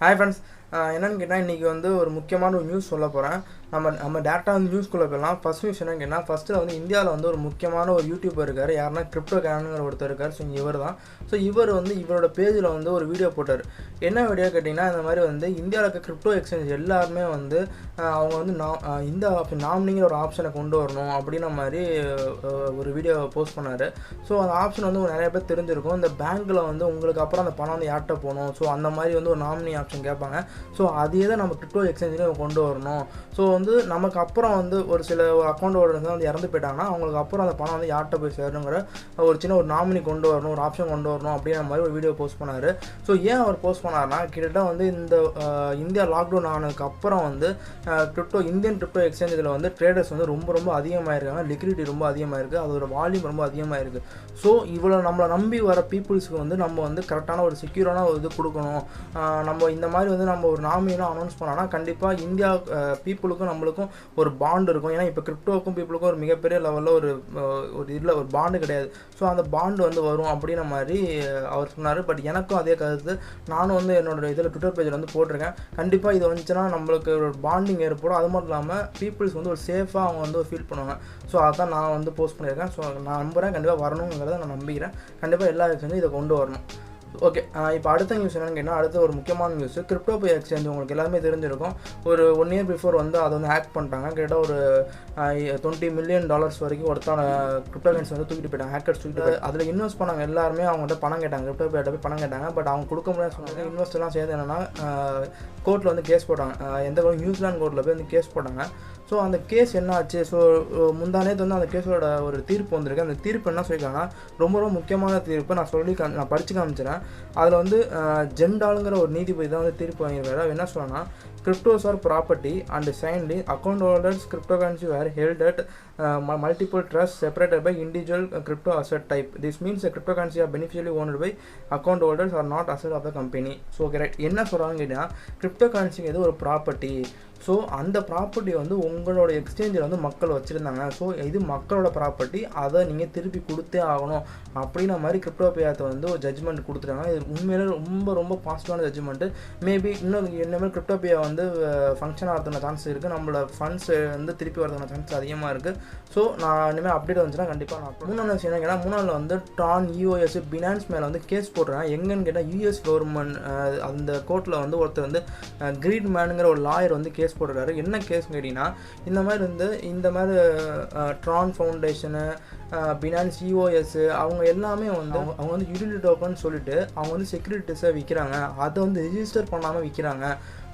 Hi friends, என்னன்னு கேட்டால் இன்றைக்கி வந்து ஒரு முக்கியமான ஒரு நியூஸ் சொல்ல போகிறேன். நம்ம டேரெக்டாக வந்து நியூஸ்குள்ளே போயிடலாம். ஃபஸ்ட் நியூஸ் என்னன்னு கேட்டால், ஃபஸ்ட்டில் வந்து இந்தியாவில் வந்து ஒரு முக்கியமான ஒரு யூடியூபர் இருக்கார். யாருன்னா கிரிப்டோ கேனுங்கிற ஒருத்தர் இருக்கார். ஸோ இவர் தான். ஸோ இவர் வந்து இவரோட பேஜில் வந்து ஒரு வீடியோ போட்டார். என்ன வீடியோ கேட்டிங்கன்னா, இந்த மாதிரி வந்து இந்தியாவில் இருக்க கிரிப்டோ எக்ஸ்சேஞ்ச் எல்லாருமே வந்து அவங்க வந்து இந்த நாமினிங்கிற ஒரு ஆப்ஷனை கொண்டு வரணும் அப்படின்ற மாதிரி ஒரு வீடியோ போஸ்ட் பண்ணார். ஸோ அந்த ஆப்ஷன் வந்து நிறைய பேர் தெரிஞ்சிருக்கும். இந்த பேங்க்கில் வந்து உங்களுக்கு அப்புறம் அந்த பணம் வந்து யார்கிட்ட போகணும், ஸோ அந்த மாதிரி வந்து ஒரு நாமினி ஆப்ஷன் கேட்பாங்க. ஸோ அதே தான் நம்ம கிரிப்டோ எக்ஸ்சேஞ்சில் கொண்டு வரணும். ஸோ வந்து நமக்கு அப்புறம் வந்து ஒரு சில அக்கௌண்ட் ஹோல்டர்ஸ் வந்து இறந்து போயிட்டாங்கன்னா அவங்களுக்கு அப்புறம் அந்த பணம் வந்து யார்கிட்ட போய் சேரணுங்கிற ஒரு சின்ன ஒரு நாமினி கொண்டு வரணும், ஒரு ஆப்ஷன் கொண்டு வரணும் அப்படிங்கிற மாதிரி ஒரு வீடியோ போஸ்ட் பண்ணார். ஸோ ஏன் அவர் போஸ்ட் பண்ணார்னா, கிட்டத்தட்ட வந்து இந்த இந்தியா லாக்டவுன் ஆனதுக்கு அப்புறம் வந்து இந்தியன் கிரிப்டோ எக்ஸ்சேஞ்சில் வந்து ட்ரேடர்ஸ் வந்து ரொம்ப அதிகமாக இருக்காங்க. லிக்விடிட்டி ரொம்ப அதிகமாக இருக்குது, அதோட வால்யூம் ரொம்ப அதிகமாக இருக்குது. ஸோ இவ்வளோ நம்மளை நம்பி வர பீப்புள்ஸுக்கு வந்து நம்ம வந்து கரெக்டான ஒரு செக்யூரான ஒரு இது கொடுக்கணும். நம்ம இந்த மாதிரி வந்து நம்ம ஒரு நாமினியெலாம் அனௌன்ஸ் பண்ணோன்னா கண்டிப்பாக இந்தியா பீப்புளுக்கும் நம்மளுக்கும் ஒரு பாண்டு இருக்கும். ஏன்னா இப்போ கிரிப்டோக்கும் பீப்புளுக்கும் ஒரு மிகப்பெரிய லெவலில் ஒரு பாண்டு கிடையாது. ஸோ அந்த பாண்டு வந்து வரும் அப்படின்ற மாதிரி அவர் சொன்னார். பட் எனக்கும் அதே கருத்து. நானும் வந்து என்னோட இதில் ட்விட்டர் பேஜில் வந்து போட்டிருக்கேன். கண்டிப்பாக இது வந்துச்சுன்னா நம்மளுக்கு ஒரு பாண்டிங் ஏற்படும். அது மட்டும் இல்லாமல் பீப்புள்ஸ் வந்து ஒரு சேஃபாக அவங்க வந்து ஃபீல் பண்ணுவாங்க. ஸோ அதான் நான் வந்து போஸ்ட் பண்ணியிருக்கேன். ஸோ நான் நம்புகிறேன் கண்டிப்பாக வரணுங்கிறத நான் நம்பிக்கிறேன். கண்டிப்பாக எல்லா எக்ஸ்சேஞ்சும் இதை கொண்டு வரணும். ஓகே, இப்போ அடுத்த நியூஸ் என்னன்னு கேட்டால், அடுத்த ஒரு முக்கியமான நியூஸ் கிரிப்டோபியா எக்ஸ்சேஞ்ச். உங்களுக்கு எல்லாமே தெரிஞ்சிருக்கும். ஒரு 1 year பிஃபோர் வந்து அதை வந்து ஹேக் பண்ணிட்டாங்க. கிட்டத்தட்ட ஒரு $20 million வரைக்கும் ஒருத்தான கிரிப்டோகரன்சி வந்து தூக்கிட்டு போயிட்டாங்க, ஹேக்கர்ஸ் தூக்கிட்டு போய். அதில் இன்வெஸ்ட் பண்ணாங்க எல்லாருமே அவங்கள்ட்ட பணம் கேட்டாங்க, கிரிப்டோபியாட்ட போய் பணம் கேட்டாங்க. பட் அவங்க கொடுக்க முடியாது சொன்னாங்க. இன்வெஸ்டர்லாம் சேர்ந்து என்னென்னா கோர்ட்டில் வந்து கேஸ் போட்டாங்க. நியூசிலாந்து கோர்ட்டில் போய் வந்து கேஸ் போட்டாங்க. ஸோ அந்த கேஸ் என்ன ஆச்சு? ஸோ முந்தானேத்து வந்து அந்த கேஸோட ஒரு தீர்ப்பு வந்திருக்கு. அந்த தீர்ப்பு என்ன சொல்லியிருக்காங்கன்னா, ரொம்ப முக்கியமான தீர்ப்பு. நான் படித்து காமிச்சிடறேன். அதில் வந்து ஜெண்டாலுங்கிற ஒரு நீதிபதி தான் வந்து தீர்ப்பு வாங்கியிருக்காரு. அவர் என்ன சொல்லணும்னா, cryptos are property and signed account holders cryptocurrency were held at multiple trusts separated by individual crypto asset type. This means the cryptocurrency are beneficially owned by account holders are not asset of the company. So correct. என்ன சொல்கிறாங்க கேட்டா, cryptocurrency இது ஒரு property. So அந்த property வந்து உங்களோட எக்ஸ்சேஞ்சில் வந்து மக்கள் வச்சுருந்தாங்க. ஸோ இது மக்களோட ப்ராப்பர்ட்டி, அதை நீங்கள் திருப்பி கொடுத்தே ஆகணும் அப்படின்ற மாதிரி கிரிப்டோபியாத்தை வந்து ஒரு ஜட்ஜ்மெண்ட் கொடுத்துட்டாங்க. இது உண்மையிலே ரொம்ப பாசிட்டிவான ஜட்ஜ்மெண்ட்டு. மேபி இன்னும் கிரிப்டோபியா வந்து ஃபங்க்ஷன் ஆகிறதுக்கான சான்ஸ் இருக்குது. நம்மளோட ஃபண்ட்ஸ் வந்து திருப்பி வரதுக்கான சான்ஸ் அதிகமாக இருக்குது. ஸோ நான் இனிமேல் அப்டேட் வந்துச்சுன்னா கண்டிப்பாக நான் மூணாவது விஷயம் என்ன கேட்டால், மூணாவில் வந்து ட்ரான், யூஎஸ், பினான்ஸ் மேலே வந்து கேஸ் போடுறேன். எங்கன்னு கேட்டால், யூஎஸ் கவர்மெண்ட் அந்த கோர்ட்டில் வந்து ஒருத்தர் வந்து கிரீட்மேனுங்கிற ஒரு லாயர் வந்து கேஸ் போடுறாரு. என்ன கேஸ் கேட்டிங்கன்னா, இந்த மாதிரி ட்ரான் ஃபவுண்டேஷனு, பினான்ஸ், யூஓஎஸ் அவங்க எல்லாமே வந்து அவங்க வந்து யூட்டிலிட்டி டோக்கன் சொல்லிட்டு அவங்க வந்து செக்யூரிட்டிஸை விற்கிறாங்க. அதை வந்து ரிஜிஸ்டர் பண்ணாமல் விற்கிறாங்க.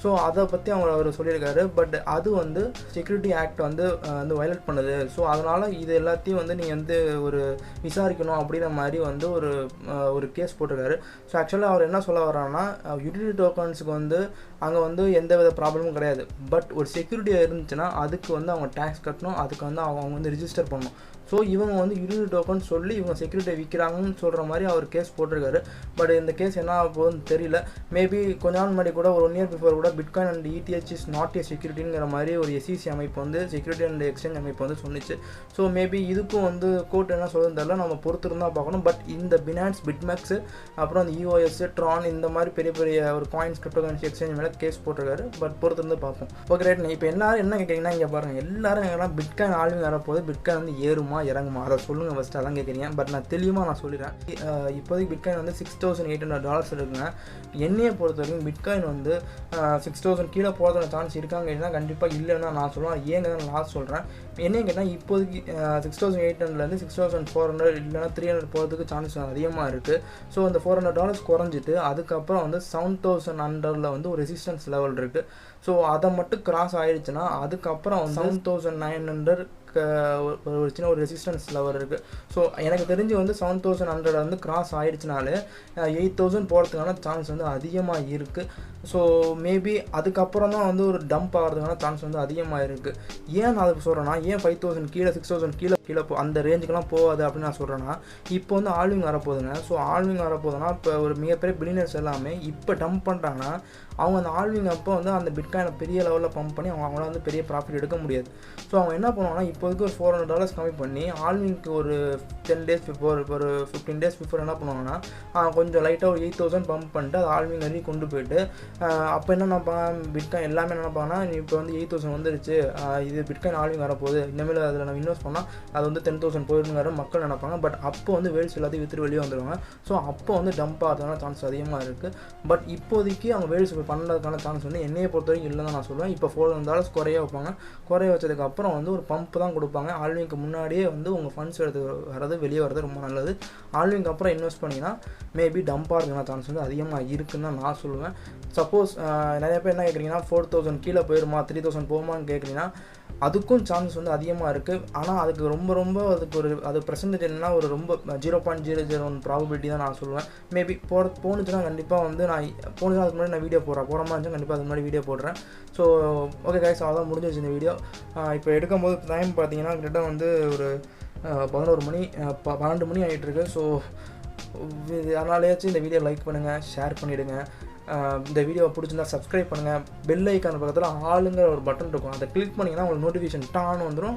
ஸோ அதை பற்றி அவர் சொல்லியிருக்காரு. பட் அது வந்து செக்யூரிட்டி ஆக்ட் வந்து வயலேட் பண்ணுது. ஸோ அதனால் இது எல்லாத்தையும் வந்து நீங்கள் வந்து ஒரு விசாரிக்கணும் அப்படின்ற மாதிரி வந்து ஒரு கேஸ் போட்டிருக்காரு. ஸோ ஆக்சுவலாக அவர் என்ன சொல்ல வர்றாருன்னா, யூட்டிலிட்டி டோக்கன்ஸுக்கு வந்து அங்கே வந்து எந்த வித ப்ராப்ளமும் கிடையாது. பட் ஒரு செக்யூரிட்டியாக இருந்துச்சுன்னா அதுக்கு வந்து அவங்க டேக்ஸ் கட்டணும், அதுக்கு வந்து அவங்க வந்து ரிஜிஸ்டர் பண்ணணும். ஸோ இவங்க வந்து யூட்டிலிட்டி டோக்கன் சொல்லி இவங்க செக்யூரிட்டியை விற்கிறாங்கன்னு சொல்கிற மாதிரி அவர் கேஸ் போட்டிருக்காரு. பட் இந்த கேஸ் என்ன போகுதுன்னு தெரியல. மேபி கொஞ்ச நாள் முன்னாடி கூட ஒரு 1 year பிஃபோர் கூட bitcoin and ETH is not a செக்யூரிட்டிங்கிற மாதிரி ஒரு SEC அமைப்பு வந்து செக்யூரிட்டி அண்ட் எக்ஸ்சேஞ்ச் அமைப்பு வந்து சொன்னிச்சு. ஸோ மேபி இதுக்கும் வந்து கோர்ட் என்ன சொல்லுன்னு தெரியல, நம்ம பொறுத்திருந்தால் பார்க்கணும். பட் இந்த பினான்ஸ், பிட்மெக்ஸ், அப்புறம் அந்த யூஓஎஸ், ட்ரான் இந்த மாதிரி பெரிய ஒரு காயின்ஸ் கிரிப்டோகரன்சி எக்ஸ்சேஞ்ச் மேலே கேஸ் போட்டிருக்காரு. பட் பொறுத்திருந்து பார்ப்போம். Okay right. இப்போ எல்லாரும் என்ன கேட்குறீங்கன்னா, இங்கே பாருங்கள், எல்லாரும் எங்கன்னா பிட்காயின் ஆல்விங் வரப்போது, பிட்காயின் வந்து ஏறுமா இறங்குமா அதை சொல்லுங்கள் ஃபஸ்ட்டு, அதான் கேட்குறீங்க. பட் நான் தெளிவாக நான் சொல்லிடுறேன். இப்போதைக்கு பிட்காயின் வந்து $6,800 இருக்குங்க. என்னையை பொறுத்த வரைக்கும் பிட்காயின் வந்து 6,000 கீழே போகிறதுக்கான சான்ஸ் இருக்காங்க கேட்டால் கண்டிப்பாக இல்லைன்னா நான் சொல்லுவேன். ஏங்க நான் லாஸ்ட் சொல்கிறேன். என்னையை கேட்டால் இப்போதைக்கு 6,800 6,400 இல்லைனா 300 போகிறதுக்கு சான்ஸ் அதிகமாக இருக்குது. ஸோ அந்த $400 குறைஞ்சிட்டு அதுக்கப்புறம் வந்து 7,100 வந்து ஒரு ரெசிஸ்டன்ஸ் லெவல் இருக்குது. ஸோ அதை மட்டும் கிராஸ் ஆகிடுச்சுன்னா அதுக்கப்புறம் 7,900 ஒரு சின்ன ஒரு ரெசிஸ்டன்ஸ் லெவல் இருக்குது. ஸோ எனக்கு தெரிஞ்சு வந்து 7,100 வந்து கிராஸ் ஆகிடுச்சுனாலே 8,000 போகிறதுக்கான சான்ஸ் வந்து அதிகமாக இருக்குது. ஸோ மேபி அதுக்கப்புறம் தான் வந்து ஒரு டம்ப் ஆகிறதுக்கான சான்ஸ் வந்து அதிகமாக இருக்குது. ஏன் நான் அதுக்கு சொல்கிறேன்னா, ஏன் 5,000 கீழே 6,000 கீழே அந்த ரேஞ்சுக்கெலாம் போகாது அப்படின்னு நான் சொல்கிறேன்னா, இப்போ வந்து ஆல்விங் வரப்போகுதுங்க. ஸோ ஆல்விங் வரப்போகுதுன்னா இப்போ ஒரு மிகப்பெரிய பில்லியனர்ஸ் எல்லாமே இப்போ டம்ப் பண்ணிட்டாங்கன்னா அவங்க அந்த ஆல்விங் அப்போ வந்து அந்த பிட்காயினை பெரிய லெவலில் பம்ப் பண்ணி அவங்களால வந்து பெரிய ப்ராஃபிட் எடுக்க முடியாது. ஸோ அவங்க என்ன பண்ணுவாங்கன்னா, இப்போ இப்போதைக்கு ஒரு $400 கம்மி பண்ணி ஆல்விங்க்கு ஒரு 10 days பிஃபோர், ஒரு 15 days பிஃபோர் என்ன பண்ணுவாங்கன்னா கொஞ்சம் லைட்டாக ஒரு 8,000 பம்ப் பண்ணிட்டு அது ஆல்விங் வரைக்கும் கொண்டு போயிட்டு அப்போ என்ன நினைப்பாங்க, பிட்காயின் எல்லாமே என்ன நினைப்பாங்கன்னா இப்போ வந்து 8,000 வந்துருச்சு, இது பிட்காயின் ஆல்விங் வரப்போகுது, இனிமேல் அதில் நம்ம இன்வெஸ்ட் பண்ணால் அது வந்து 10,000 போயிருங்கிற மக்கள் நினைப்பாங்க. பட் அப்போ வந்து வேல்ஸ் எல்லாத்தையும் விற்றுட்டு வெளியே வந்துடுவாங்க. ஸோ அப்போ வந்து டம்ப் ஆகிறதுக்கான சான்ஸ் அதிகமாக இருக்குது. பட் இப்போதைக்கு அவங்க வேல்ஸ் பண்ணுறதுக்கான சான்ஸ் வந்து என்னையை பொறுத்த வரைக்கும் இல்லைன்னு தான் நான் சொல்லுவேன். இப்போ $400 குறைய வைப்பாங்க. குறைய வச்சதுக்கப்புறம் வந்து ஒரு பம்ப் தான் கொடுப்பாங்க. ஆல்விங்க்கு முன்னாடியே வந்து உங்கள் ஃபண்ட்ஸ் எடுத்து வர்றது வெளியே வரது ரொம்ப நல்லது. ஆல்விங்க்கு அப்புறம் இன்வெஸ்ட் பண்ணிங்கன்னா மேபி டம்ப் ஆகிறதுக்கான சான்ஸ் வந்து அதிகமாக இருக்குன்னு தான் நான் சொல்லுவேன். சப்போஸ் நிறைய பேர் என்ன கேட்குறீங்கன்னா 4,000 கீழே போயிருமா, 3,000 போகுமான்னு கேட்குறீங்கன்னா அதுக்கும் சான்ஸ் வந்து அதிகமாக இருக்குது. ஆனால் அதுக்கு ரொம்ப அது பர்சன்டேஜ் என்னன்னா ஒரு ரொம்ப 0.001 ப்ராபபிலிட்டி தான் நான் சொல்லுவேன். மேபி போணுச்சுன்னா கண்டிப்பாக வந்து நான் போணுச்சுன்னா அதுக்கு முன்னாடி நான் வீடியோ போடுற மாதிரி இருந்துச்சு, கண்டிப்பாக அதுக்கு முன்னாடி வீடியோ போடுறேன். ஸோ ஓகே கைஸ், அதான் முடிஞ்சிருச்சு இந்த வீடியோ. இப்போ எடுக்கும்போது டைம் பார்த்தீங்கன்னா கிட்ட வந்து ஒரு 11 மணி 12 மணி ஆகிட்டுருக்கு. ஸோ அதனாலேயாச்சும் இந்த வீடியோ லைக் பண்ணுங்கள், ஷேர் பண்ணிவிடுங்க. இந்த வீடியோவை பிடிச்சிருந்தா சப்ஸ்கிரைப் பண்ணுங்கள். பெல் ஐக்கான் பக்கத்தில் ஆளுங்கிற ஒரு பட்டன் இருக்கும், அதை கிளிக் பண்ணிங்கன்னா உங்களுக்கு நோட்டிஃபிகேஷன் டான்னு வந்துடும்.